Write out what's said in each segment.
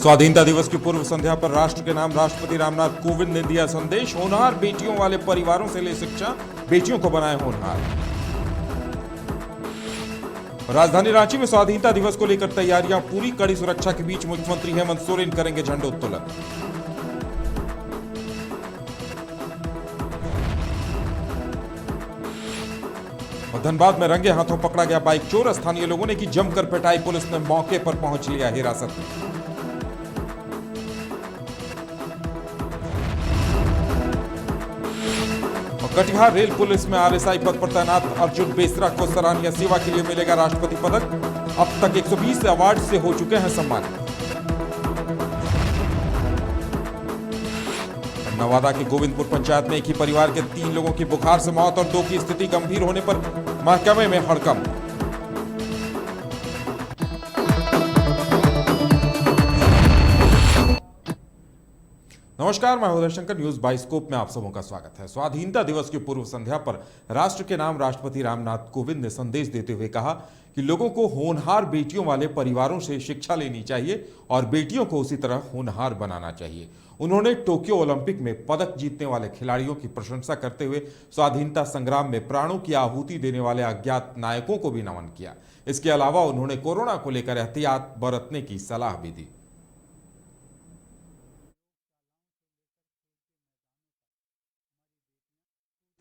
स्वाधीनता दिवस की पूर्व संध्या पर राष्ट्र के नाम राष्ट्रपति रामनाथ कोविंद ने दिया संदेश। होनहार बेटियों वाले परिवारों से ले शिक्षा, बेटियों को बनाए होनहार। राजधानी रांची में स्वाधीनता दिवस को लेकर तैयारियां पूरी, कड़ी सुरक्षा के बीच मुख्यमंत्री हेमंत सोरेन करेंगे झंडोत्तोलन। धनबाद में रंगे हाथों पकड़ा गया बाइक चोर, स्थानीय लोगों ने की जमकर पिटाई, पुलिस ने मौके पर पहुंच लिया हिरासत में। कटिहार रेल पुलिस में आरएसआई पद पर तैनात अर्जुन बेसरा को सराहनीय सेवा के लिए मिलेगा राष्ट्रपति पदक। अब तक 120 अवार्ड से हो चुके हैं सम्मानित। नवादा के गोविंदपुर पंचायत में एक ही परिवार के 3 लोगों की बुखार से मौत और 2 की स्थिति गंभीर होने पर महकमे में हड़कंप। नमस्कार, मैं हूं शंकर, न्यूज बाइस्कोप में आप सबों का स्वागत है। स्वाधीनता दिवस की पूर्व संध्या पर राष्ट्र के नाम राष्ट्रपति रामनाथ कोविंद ने संदेश देते हुए कहा कि लोगों को होनहार बेटियों वाले परिवारों से शिक्षा लेनी चाहिए और बेटियों को उसी तरह होनहार बनाना चाहिए। उन्होंने टोक्यो ओलंपिक में पदक जीतने वाले खिलाड़ियों की प्रशंसा करते हुए स्वाधीनता संग्राम में प्राणों की आहुति देने वाले अज्ञात नायकों को भी नमन किया। इसके अलावा उन्होंने कोरोना को लेकर एहतियात बरतने की सलाह भी दी।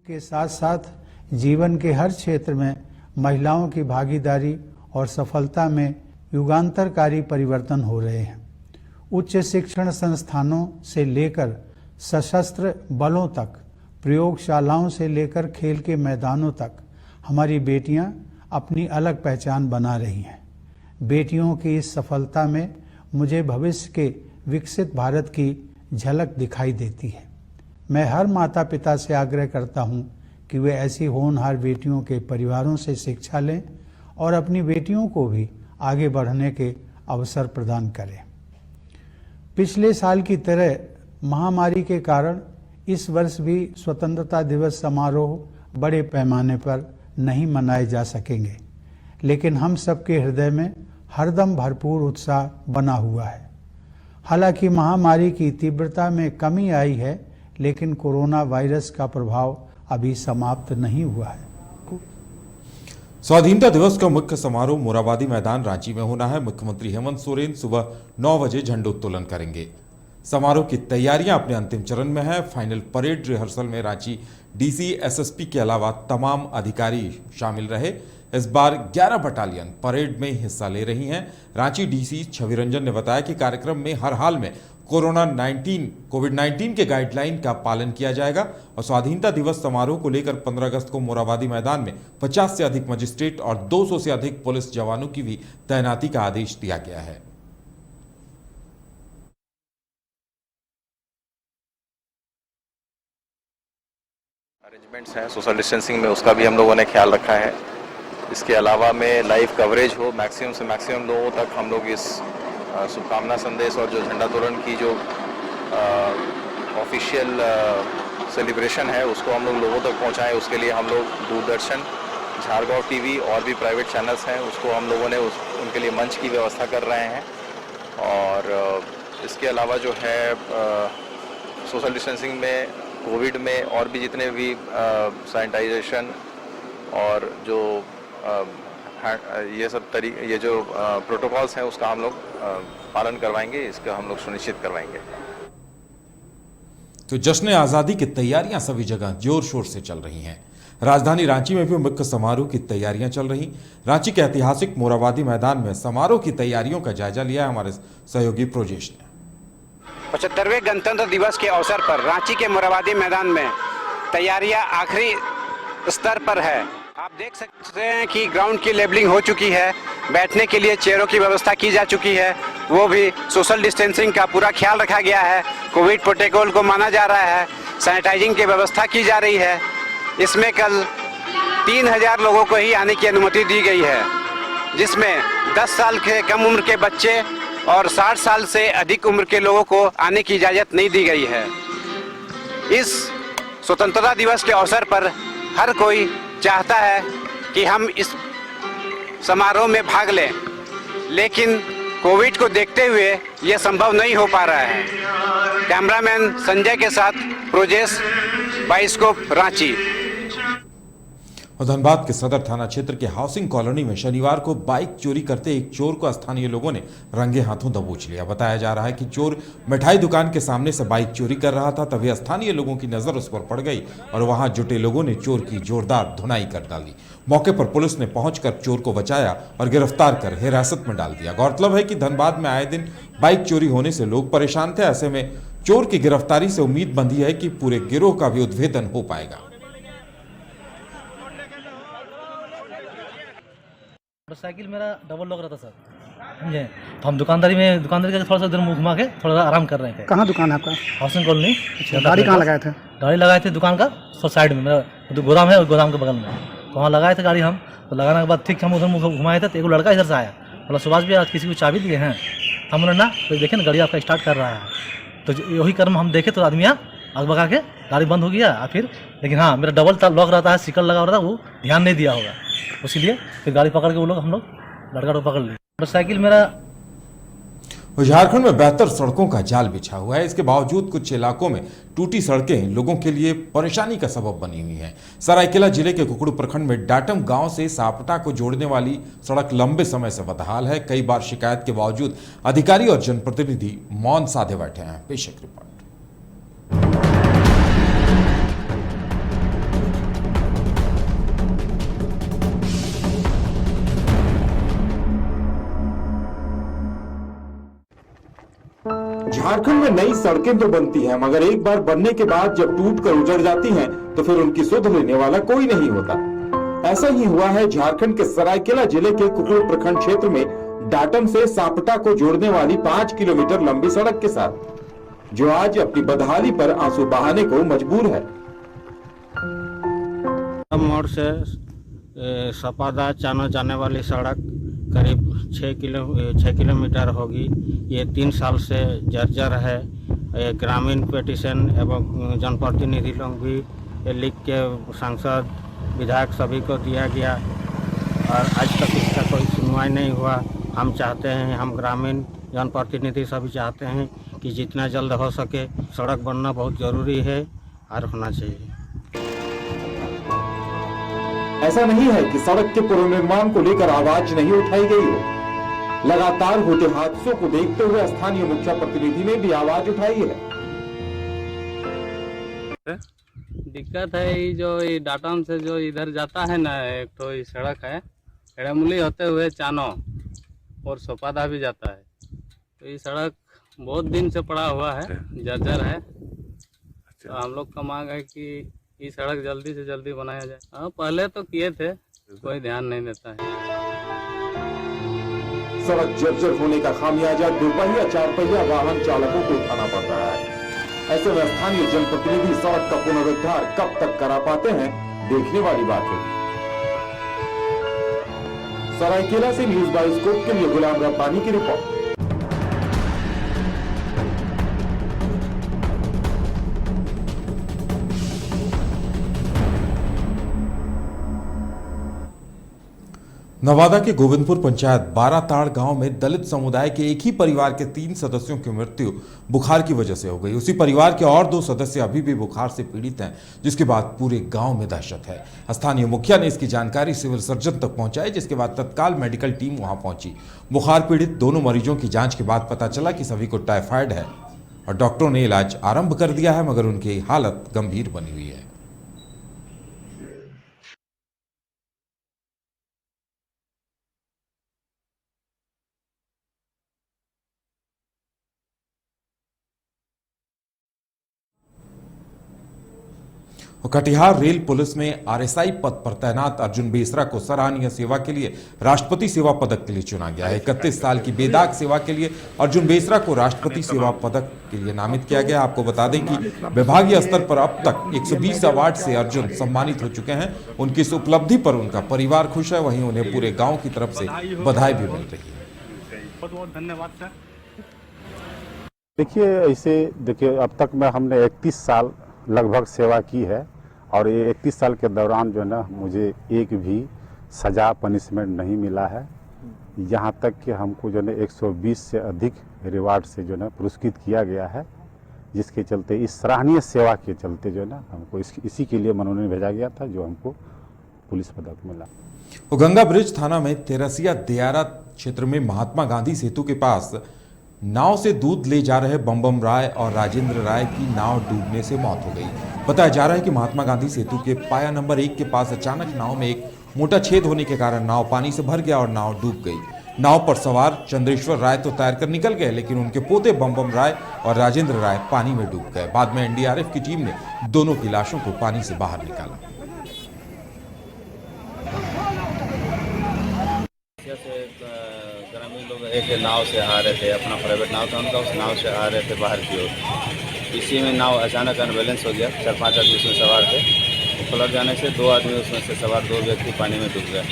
के साथ साथ जीवन के हर क्षेत्र में महिलाओं की भागीदारी और सफलता में युगांतरकारी परिवर्तन हो रहे हैं। उच्च शिक्षण संस्थानों से लेकर सशस्त्र बलों तक, प्रयोगशालाओं से लेकर खेल के मैदानों तक हमारी बेटियां अपनी अलग पहचान बना रही हैं। बेटियों की इस सफलता में मुझे भविष्य के विकसित भारत की झलक दिखाई देती है। मैं हर माता पिता से आग्रह करता हूं कि वे ऐसी होनहार बेटियों के परिवारों से शिक्षा लें और अपनी बेटियों को भी आगे बढ़ने के अवसर प्रदान करें। पिछले साल की तरह महामारी के कारण इस वर्ष भी स्वतंत्रता दिवस समारोह बड़े पैमाने पर नहीं मनाए जा सकेंगे, लेकिन हम सबके हृदय में हरदम भरपूर उत्साह बना हुआ है। हालांकि महामारी की तीव्रता में कमी आई है, लेकिन कोरोना वायरस का प्रभाव अभी समाप्त नहीं हुआ है। स्वाधीनता दिवस का मुख्य समारोह मोराबादी मैदान रांची में होना है। मुख्यमंत्री हेमंत सोरेन सुबह 9 बजे झंडोत्तोलन करेंगे। समारोह की तैयारियां अपने अंतिम चरण में है। फाइनल परेड रिहर्सल में रांची डीसी, एसएसपी के अलावा तमाम अधिकारी शामिल रहे। इस बार 11 बटालियन परेड में हिस्सा ले रही हैं। रांची डीसी छवि रंजन ने बताया कि कार्यक्रम में हर हाल में कोविड-19 के गाइडलाइन का पालन किया जाएगा और स्वाधीनता दिवस समारोह को लेकर 15 अगस्त को मोराबादी मैदान में 50 से अधिक मजिस्ट्रेट और 200 से अधिक पुलिस जवानों की भी तैनाती का आदेश दिया गया है। अरेंजमेंट्स हैं सोशल डिस्टेंसिंग में, उसका भी हम लोगों ने ख्याल रखा है। इसके अलावा में लाइव कवरेज हो, मैक्सिमम से मैक्सिमम लोगों तक हम लोग इस शुभकामना संदेश और जो झंडोत्तोलन की जो ऑफिशियल सेलिब्रेशन है उसको हम लोगों तक पहुंचाएं। उसके लिए हम लोग दूरदर्शन, झारगांव टीवी और भी प्राइवेट चैनल्स हैं, उसको हम लोगों ने उनके लिए मंच की व्यवस्था कर रहे हैं। और इसके अलावा जो है सोशल डिस्टेंसिंग में, कोविड में और भी जितने भी सैनिटाइजेशन और जो ये जो प्रोटोकॉल्स हैं उसका हम लोग पालन करवाएंगे, इसका हम लोग सुनिश्चित करवाएंगे। तो जश्न आजादी की तैयारियां सभी जगह जोर शोर से चल रही हैं। राजधानी रांची में भी मुख्य समारोह की तैयारियां चल रही। रांची के ऐतिहासिक मोराबादी मैदान में समारोह की तैयारियों का जायजा लिया हमारे सहयोगी प्रोजेश ने। 75वें गणतंत्र दिवस के अवसर पर रांची के मोराबादी मैदान में तैयारियां आखिरी स्तर पर है। आप देख सकते हैं कि ग्राउंड की लेबलिंग हो चुकी है, बैठने के लिए चेयरों की व्यवस्था की जा चुकी है, वो भी सोशल डिस्टेंसिंग का पूरा ख्याल रखा गया है। कोविड प्रोटोकॉल को माना जा रहा है, सैनिटाइजिंग की व्यवस्था की जा रही है। इसमें कल 3000 लोगों को ही आने की अनुमति दी गई है, जिसमें 10 साल के कम उम्र के बच्चे और 60 साल से अधिक उम्र के लोगों को आने की इजाज़त नहीं दी गई है। इस स्वतंत्रता दिवस के अवसर पर हर कोई चाहता है कि हम इस समारोह में भाग लें, लेकिन कोविड को देखते हुए यह संभव नहीं हो पा रहा है। कैमरामैन संजय के साथ प्रोजेश, बाइस्कोप, रांची। और धनबाद के सदर थाना क्षेत्र के हाउसिंग कॉलोनी में शनिवार को बाइक चोरी करते एक चोर को स्थानीय लोगों ने रंगे हाथों दबोच लिया। बताया जा रहा है कि चोर मिठाई दुकान के सामने से बाइक चोरी कर रहा था, तभी स्थानीय लोगों की नजर उस पर पड़ गई और वहां जुटे लोगों ने चोर की जोरदार धुनाई कर डाली। मौके पर पुलिस ने पहुंचकर चोर को बचाया और गिरफ्तार कर हिरासत में डाल दिया। गौरतलब है कि धनबाद में आए दिन बाइक चोरी होने से लोग परेशान थे। ऐसे में चोर की गिरफ्तारी से उम्मीद बंधी है कि पूरे गिरोह का भी उद्भेदन हो पाएगा। मोटरसाइकिल मेरा डबल लॉक रहता सर, समझे। तो हम दुकानदारी के थोड़ा सा इधर मुंह घुमा के थोड़ा आराम कर रहे थे। कहाँ दुकान है आपका? Housing colony. गाड़ी कहाँ लगाए थे? गाड़ी लगाए थे दुकान का साइड में, मेरा गोदाम है और गोदाम के बगल में, तो वहाँ लगाए थे गाड़ी हम। तो लगाने के बाद ठीक हम उधर मुँह घुमाए थे तो एक लड़का इधर से आया, बोला सुभाष भी आज किसी को चाबी दिए हैं? हम बोले ना, तो देखे ना गाड़ी आपका स्टार्ट कर रहा है। तो यही कर्म हम देखे तो आदमी आग भगा के गाड़ी बंद हो गया। फिर लेकिन हाँ, मेरा डबल लॉक रहता है, सिकल लगा रहता है, वो ध्यान नहीं दिया होगा, इसीलिए फिर गाड़ी पकड़ के हम लोग लड़का को पकड़ लिया। मोटरसाइकिल मेरा। झारखंड में बेहतर सड़कों का जाल बिछा हुआ है, इसके बावजूद कुछ इलाकों में टूटी सड़कें लोगों के लिए परेशानी का सबब बनी हुई हैं। सरायकेला जिले के कुकड़ू प्रखंड में डाटम गांव से सापटा को जोड़ने वाली सड़क लंबे समय से बदहाल है। कई बार शिकायत के बावजूद अधिकारी और जनप्रतिनिधि मौन साधे बैठे हैं। पेश एक रिपोर्ट। झारखंड में नई सड़कें तो बनती हैं, मगर एक बार बनने के बाद जब टूट कर उजड़ जाती हैं, तो फिर उनकी सुध लेने वाला कोई नहीं होता। ऐसा ही हुआ है झारखंड के सरायकेला जिले के कुकड़ू प्रखंड क्षेत्र में डाटम से सापटा को जोड़ने वाली 5 किलोमीटर लंबी सड़क के साथ, जो आज अपनी बदहाली पर आंसू बहाने को मजबूर है। मोड़ से सपादा चानो जाने वाली सड़क करीब 6 किलोमीटर होगी। ये 3 साल से जर्जर है। ग्रामीण पेटिशन एवं जनप्रतिनिधि लोग भी लिख के सांसद, विधायक सभी को दिया गया और आज तक इसका कोई सुनवाई नहीं हुआ। हम चाहते हैं, हम ग्रामीण जनप्रतिनिधि सभी चाहते हैं कि जितना जल्द हो सके सड़क बनना बहुत ज़रूरी है और होना चाहिए। ऐसा नहीं है कि सड़क के पुनर्निर्माण को लेकर आवाज नहीं उठाई गई हो। लगातार होते हादसों को देखते हुए स्थानीय मुखिया प्रतिनिधि ने भी आवाज उठाई है। दिक्कत है ये जो डाटम से जो इधर जाता है ना, एक तो ये सड़क है एड़मुली होते हुए चानो और सोपादा भी जाता है, तो ये सड़क बहुत दिन से पड़ा हुआ है, जर्जर है। तो हम लोग का मांग है कि ये सड़क जल्दी से जल्दी बनाया जाए। हाँ, पहले तो किए थे, कोई ध्यान नहीं देता है। सड़क जर्जर होने का खामियाजा 2 पहिया 4 पहिया वाहन चालकों को उठाना पड़ रहा है। ऐसे में स्थानीय जनप्रतिनिधि सड़क का पुनरुद्धार कब तक करा पाते हैं, देखने वाली बात है। सरायकेला से न्यूज़ बाइस्कोप के लिए गुलाम रब्बानी की रिपोर्ट। नवादा के गोविंदपुर पंचायत बाराताड़ गांव में दलित समुदाय के एक ही परिवार के 3 सदस्यों की मृत्यु बुखार की वजह से हो गई। उसी परिवार के और 2 सदस्य अभी भी बुखार से पीड़ित हैं, जिसके बाद पूरे गांव में दहशत है। स्थानीय मुखिया ने इसकी जानकारी सिविल सर्जन तक पहुंचाई, जिसके बाद तत्काल मेडिकल टीम वहां पहुंची। बुखार पीड़ित दोनों मरीजों की जांच के बाद पता चला कि सभी को टाइफाइड है और डॉक्टरों ने इलाज आरंभ कर दिया है, मगर उनकी हालत गंभीर बनी हुई है। कटिहार रेल पुलिस में आरएसआई पद पर तैनात अर्जुन बेसरा को सराहनीय सेवा के लिए राष्ट्रपति सेवा पदक के लिए चुना गया है। 31 साल की बेदाग सेवा के लिए अर्जुन बेसरा को राष्ट्रपति सेवा पदक के लिए नामित किया गया। आपको बता दें कि विभागीय स्तर पर अब तक 120 अवार्ड से अर्जुन सम्मानित हो चुके हैं। उनकी इस उपलब्धि पर उनका परिवार खुश है, वहीं उन्हें पूरे गाँव की तरफ से बधाई भी मिल रही है। बहुत बहुत धन्यवाद सर। देखिए अब तक मैं हमने 31 साल लगभग सेवा की है और ये 31 साल के दौरान जो है ना मुझे एक भी सजा पनिशमेंट नहीं मिला है यहाँ तक कि हमको जो है 120 से अधिक रिवार्ड से जो है पुरस्कृत किया गया है, जिसके चलते इस सराहनीय सेवा के चलते जो है ना हमको इसी के लिए मनोनयन भेजा गया था, जो हमको पुलिस पदक मिला। तो गंगा ब्रिज थाना में तेरसिया दियारा क्षेत्र में महात्मा गांधी सेतु के पास नाव से दूध ले जा रहे बम राय और राजेंद्र राय की नाव डूबने से मौत हो गई। बताया जा रहा है कि महात्मा गांधी सेतु के पाया नंबर 1 के पास अचानक नाव में एक मोटा छेद होने के कारण नाव पानी से भर गया और नाव डूब गई। नाव पर सवार चंद्रेश्वर राय तो तैरकर निकल गए, लेकिन उनके पोते बम राय और राजेंद्र राय पानी में डूब गए। बाद में एनडीआरएफ की टीम ने दोनों की लाशों को पानी से बाहर निकाला। ग्रामीण लोग एक नाव से आ रहे थे, अपना प्राइवेट नाव था उनका, उस नाव से आ रहे थे बाहर की ओर। इसी में नाव अचानक अनबैलेंस हो गया, 4-5 आदमी उसमें सवार थे। पलट जाने से 2 आदमी उसमें से सवार 2 व्यक्ति पानी में डूब गए।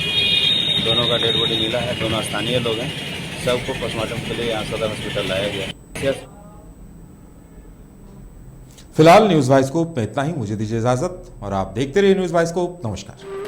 दोनों का डेड बॉडी मिला है, दोनों स्थानीय लोग हैं। सबको पोस्टमार्टम के लिए यहाँ सदर हॉस्पिटल लाया गया। फिलहाल न्यूज वाइस्कोप में इतना ही। मुझे दीजिए इजाजत और आप देखते रहिए न्यूज वाइस्कोप। नमस्कार।